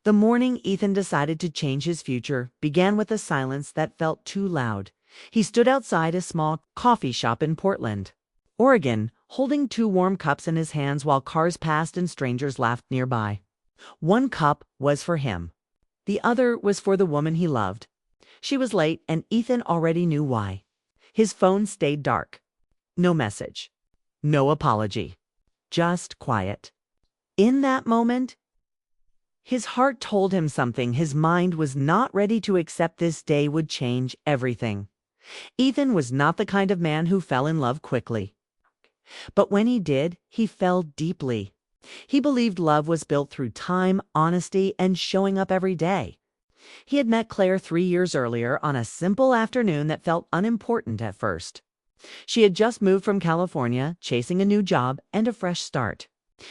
The morning Ethan decided to change his future began with a silence that felt too loud. He stood outside a small coffee shop in Portland, Oregon, holding two warm cups in his hands while cars passed and strangers laughed nearby. One cup was for him. The other was for the woman he loved. She was late, and Ethan already knew why. His phone stayed dark. No message. No apology. Just quiet. In that moment, his heart told him something. His mind was not ready to accept this day would change everything. Ethan was not the kind of man who fell in love quickly. But when he did, he fell deeply. He believed love was built through time, honesty, and showing up every day. He had met Claire 3 years earlier on a simple afternoon that felt unimportant at first. She had just moved from California, chasing a new job and a fresh start.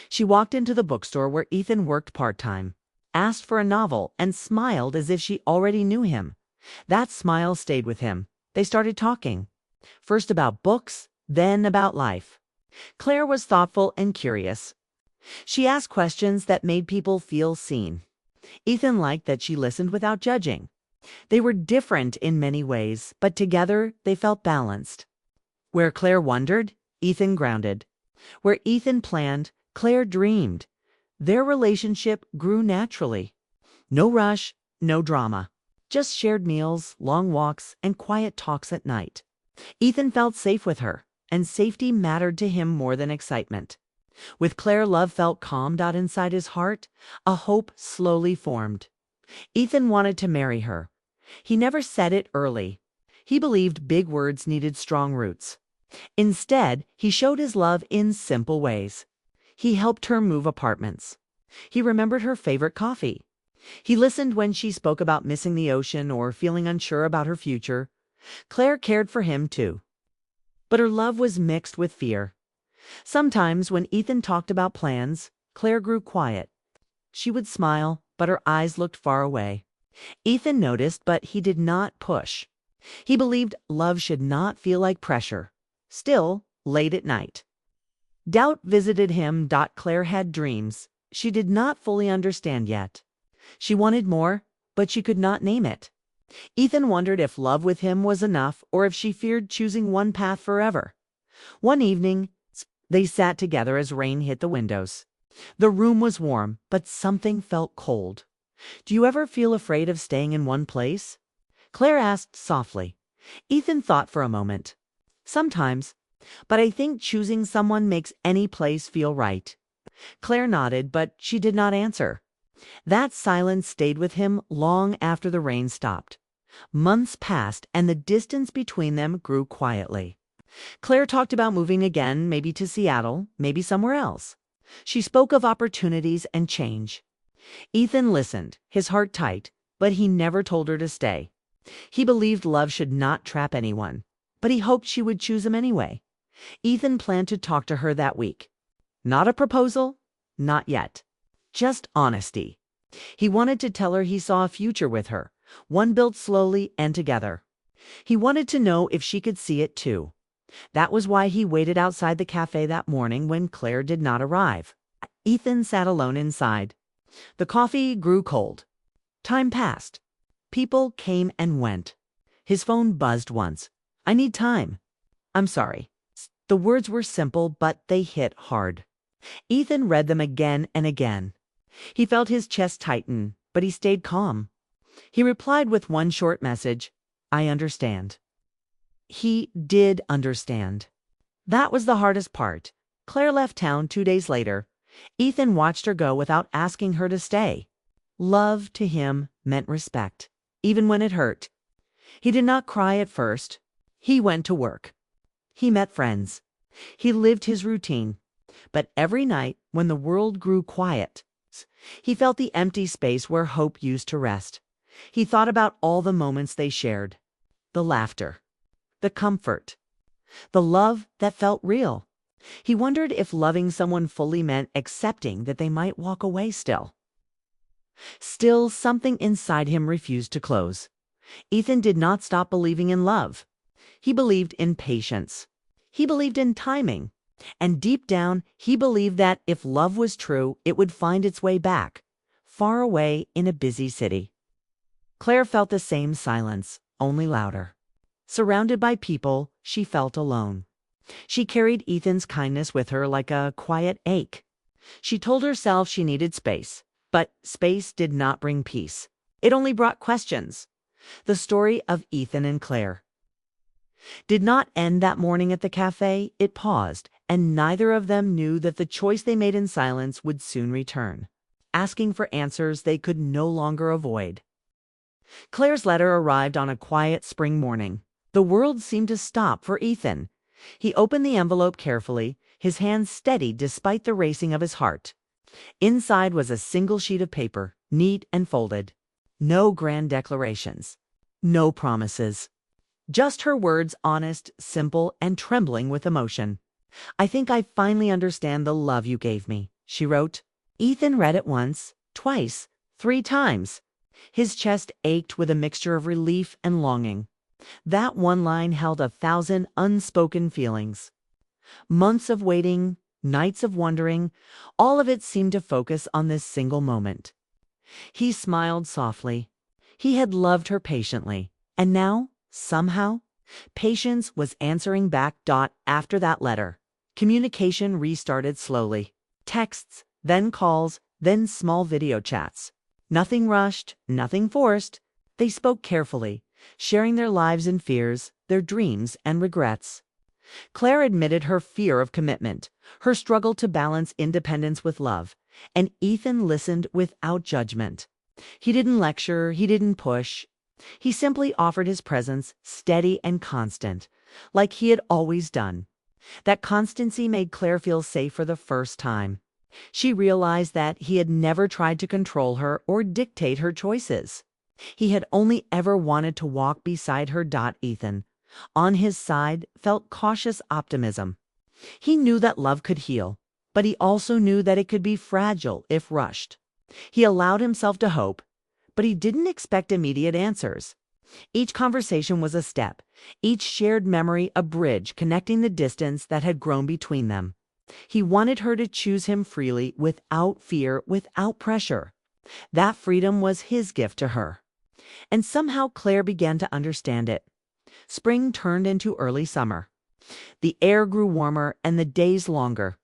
She walked into the bookstore where Ethan worked part-time, asked for a novel, and smiled as if she already knew him. That smile stayed with him. They started talking, first about books, then about life. Claire was thoughtful and curious. She asked questions that made people feel seen. Ethan liked that she listened without judging. They were different in many ways, but together they felt balanced. Where Claire wondered, Ethan grounded. Where Ethan planned, Claire dreamed. Their relationship grew naturally. No rush, no drama. Just shared meals, long walks, and quiet talks at night. Ethan felt safe with her, and safety mattered to him more than excitement. With Claire, love felt calmed out inside his heart. A hope slowly formed. Ethan wanted to marry her. He never said it early. He believed big words needed strong roots. Instead, he showed his love in simple ways. He helped her move apartments. He remembered her favorite coffee. He listened when she spoke about missing the ocean or feeling unsure about her future. Claire cared for him too. But her love was mixed with fear. Sometimes when Ethan talked about plans, Claire grew quiet. She would smile, but her eyes looked far away. Ethan noticed, but he did not push. He believed love should not feel like pressure. Still, late at night, doubt visited him. Claire had dreams she did not fully understand yet. She wanted more, but she could not name it. Ethan wondered if love with him was enough or if she feared choosing one path forever. One evening, they sat together as rain hit the windows. The room was warm, but something felt cold. "Do you ever feel afraid of staying in one place?" Claire asked softly. Ethan thought for a moment. "Sometimes, but I think choosing someone makes any place feel right." Claire nodded, but she did not answer. That silence stayed with him long after the rain stopped. Months passed, and the distance between them grew quietly. Claire talked about moving again, maybe to Seattle, maybe somewhere else. She spoke of opportunities and change. Ethan listened, his heart tight, but he never told her to stay. He believed love should not trap anyone, but he hoped she would choose him anyway. Ethan planned to talk to her that week. Not a proposal, not yet. Just honesty. He wanted to tell her he saw a future with her, one built slowly and together. He wanted to know if she could see it too. That was why he waited outside the cafe that morning when Claire did not arrive. Ethan sat alone inside. The coffee grew cold. Time passed. People came and went. His phone buzzed once. "I need time." "I'm sorry." The words were simple, but they hit hard. Ethan read them again and again. He felt his chest tighten, but he stayed calm. He replied with one short message, "I understand." He did understand. That was the hardest part. Claire left town 2 days later. Ethan watched her go without asking her to stay. Love to him meant respect, even when it hurt. He did not cry at first. He went to work. He met friends. He lived his routine. But every night, when the world grew quiet, he felt the empty space where hope used to rest. He thought about all the moments they shared. The laughter. The comfort. The love that felt real. He wondered if loving someone fully meant accepting that they might walk away still. Still, something inside him refused to close. Ethan did not stop believing in love. He believed in patience. He believed in timing. And deep down, he believed that if love was true, it would find its way back. far away in a busy city. Claire felt the same silence, only louder. Surrounded by people, she felt alone. She carried Ethan's kindness with her like a quiet ache. She told herself she needed space, but space did not bring peace. It only brought questions. The story of Ethan and Claire did not end that morning at the cafe. It paused, and neither of them knew that the choice they made in silence would soon return, asking for answers they could no longer avoid. Claire's letter arrived on a quiet spring morning. The world seemed to stop for Ethan. He opened the envelope carefully, his hand steady despite the racing of his heart. Inside was a single sheet of paper, neat and folded. No grand declarations. No promises. Just her words, honest, simple, and trembling with emotion. "I think I finally understand the love you gave me," she wrote. Ethan read it once, twice, 3 times. His chest ached with a mixture of relief and longing. That one line held 1,000 unspoken feelings. Months of waiting, nights of wondering, all of it seemed to focus on this single moment. He smiled softly. He had loved her patiently, and now, somehow, patience was answering back. After that letter, communication restarted slowly. Texts, then calls, then small video chats. Nothing rushed, nothing forced. They spoke carefully, sharing their lives and fears, their dreams and regrets. Claire admitted her fear of commitment, her struggle to balance independence with love, and Ethan listened without judgment. He didn't lecture, he didn't push. He simply offered his presence, steady and constant, like he had always done. That constancy made Claire feel safe for the first time. She realized that he had never tried to control her or dictate her choices. He had only ever wanted to walk beside her. Ethan, on his side, felt cautious optimism. He knew that love could heal, but he also knew that it could be fragile if rushed. He allowed himself to hope, but he didn't expect immediate answers. Each conversation was a step, each shared memory a bridge connecting the distance that had grown between them. He wanted her to choose him freely, without fear, without pressure. That freedom was his gift to her. And somehow Claire began to understand it. Spring turned into early summer. The air grew warmer and the days longer.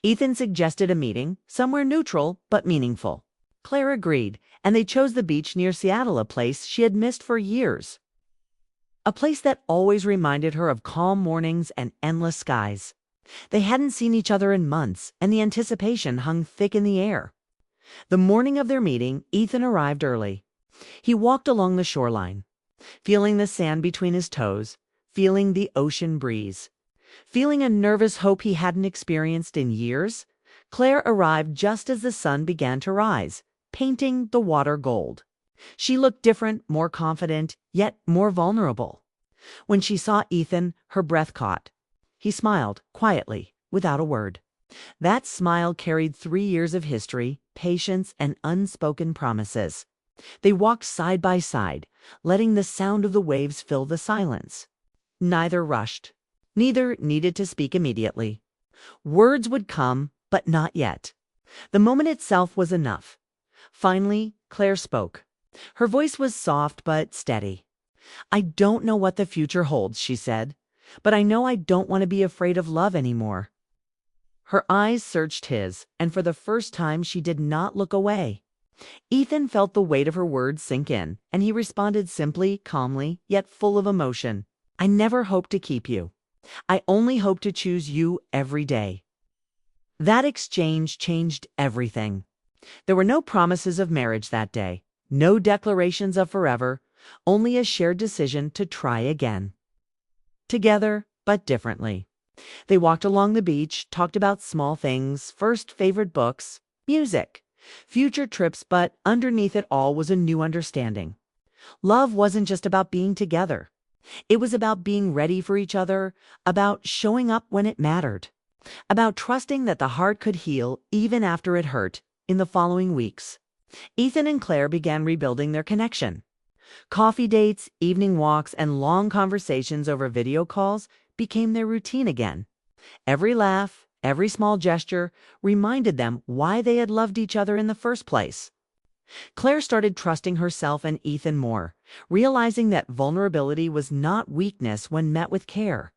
Ethan suggested a meeting, somewhere neutral but meaningful. Claire agreed, and they chose the beach near Seattle, a place she had missed for years. A place that always reminded her of calm mornings and endless skies. They hadn't seen each other in months, and the anticipation hung thick in the air. The morning of their meeting, Ethan arrived early. He walked along the shoreline, feeling the sand between his toes, feeling the ocean breeze, feeling a nervous hope he hadn't experienced in years. Claire arrived just as the sun began to rise, painting the water gold. She looked different, more confident, yet more vulnerable. When she saw Ethan, her breath caught. He smiled, quietly, without a word. That smile carried 3 years of history, patience, and unspoken promises. They walked side by side, letting the sound of the waves fill the silence. Neither rushed. Neither needed to speak immediately. Words would come, but not yet. The moment itself was enough. Finally, Claire spoke. Her voice was soft but steady. "I don't know what the future holds," she said, "but I know I don't want to be afraid of love anymore." Her eyes searched his, and for the first time she did not look away. Ethan felt the weight of her words sink in, and he responded simply, calmly, yet full of emotion. "I never hoped to keep you. I only hope to choose you every day." That exchange changed everything. There were no promises of marriage that day, no declarations of forever, only a shared decision to try again. Together, but differently. They walked along the beach, talked about small things, first favorite books, music, future trips, but underneath it all was a new understanding. Love wasn't just about being together. It was about being ready for each other, about showing up when it mattered, about trusting that the heart could heal even after it hurt. In the following weeks, Ethan and Claire began rebuilding their connection. Coffee dates, evening walks, and long conversations over video calls became their routine again. Every laugh, every small gesture reminded them why they had loved each other in the first place. Claire started trusting herself and Ethan more, realizing that vulnerability was not weakness when met with care.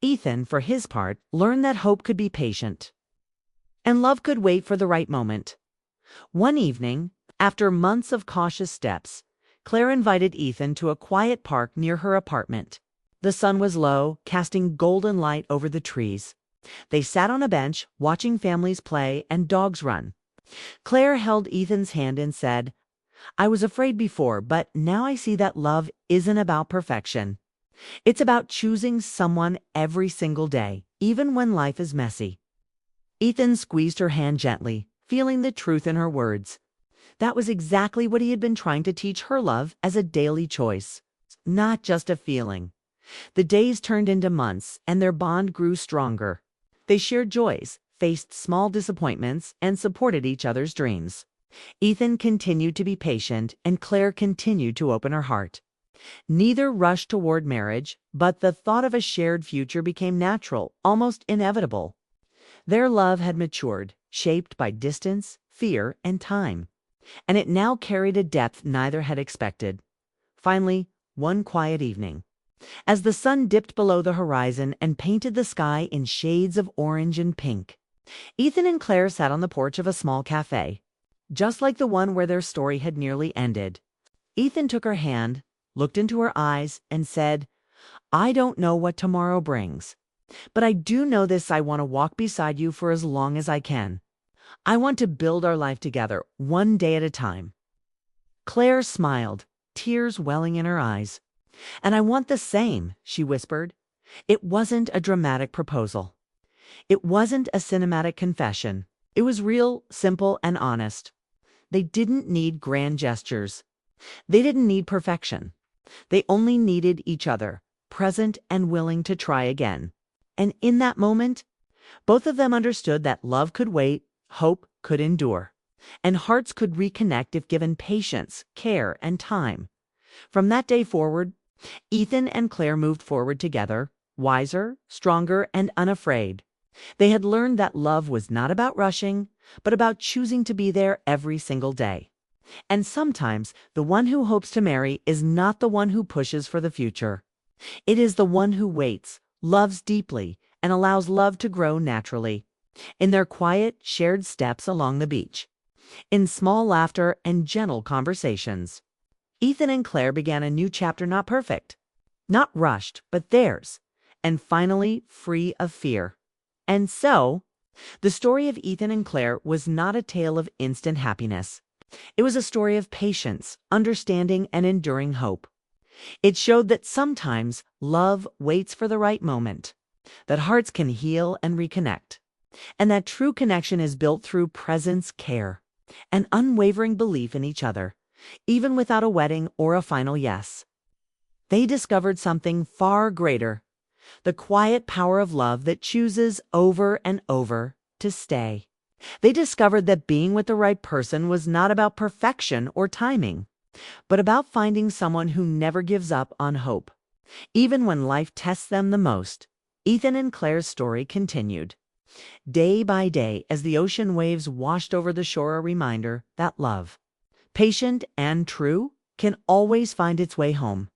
Ethan, for his part, learned that hope could be patient, and love could wait for the right moment. One evening, after months of cautious steps, Claire invited Ethan to a quiet park near her apartment. The sun was low, casting golden light over the trees. They sat on a bench, watching families play and dogs run. Claire held Ethan's hand and said, "I was afraid before, but now I see that love isn't about perfection. It's about choosing someone every single day, even when life is messy." Ethan squeezed her hand gently, feeling the truth in her words. That was exactly what he had been trying to teach her: love as a daily choice, not just a feeling. The days turned into months, and their bond grew stronger. They shared joys, faced small disappointments, and supported each other's dreams. Ethan continued to be patient, and Claire continued to open her heart. Neither rushed toward marriage, but the thought of a shared future became natural, almost inevitable. Their love had matured, shaped by distance, fear, and time, and it now carried a depth neither had expected. Finally, one quiet evening, as the sun dipped below the horizon and painted the sky in shades of orange and pink, Ethan and Claire sat on the porch of a small cafe, just like the one where their story had nearly ended. Ethan took her hand, looked into her eyes, and said, "I don't know what tomorrow brings, but I do know this: I want to walk beside you for as long as I can. I want to build our life together, one day at a time." Claire smiled, tears welling in her eyes. "And I want the same," she whispered. It wasn't a dramatic proposal. It wasn't a cinematic confession. It was real, simple, and honest. They didn't need grand gestures. They didn't need perfection. They only needed each other, present and willing to try again. And in that moment, both of them understood that love could wait, hope could endure, and hearts could reconnect if given patience, care, and time. From that day forward, Ethan and Claire moved forward together, wiser, stronger, and unafraid. They had learned that love was not about rushing, but about choosing to be there every single day. And sometimes the one who hopes to marry is not the one who pushes for the future. It is the one who waits, loves deeply, and allows love to grow naturally. In their quiet, shared steps along the beach, in small laughter and gentle conversations, Ethan and Claire began a new chapter, not perfect, not rushed, but theirs, and finally free of fear. And so, the story of Ethan and Claire was not a tale of instant happiness. It was a story of patience, understanding, and enduring hope. It showed that sometimes love waits for the right moment, that hearts can heal and reconnect, and that true connection is built through presence, care, and unwavering belief in each other, even without a wedding or a final yes. They discovered something far greater: the quiet power of love that chooses over and over to stay. They discovered that being with the right person was not about perfection or timing, but about finding someone who never gives up on hope. Even when life tests them the most, Ethan and Claire's story continued. Day by day, as the ocean waves washed over the shore, a reminder that love, patient and true, can always find its way home.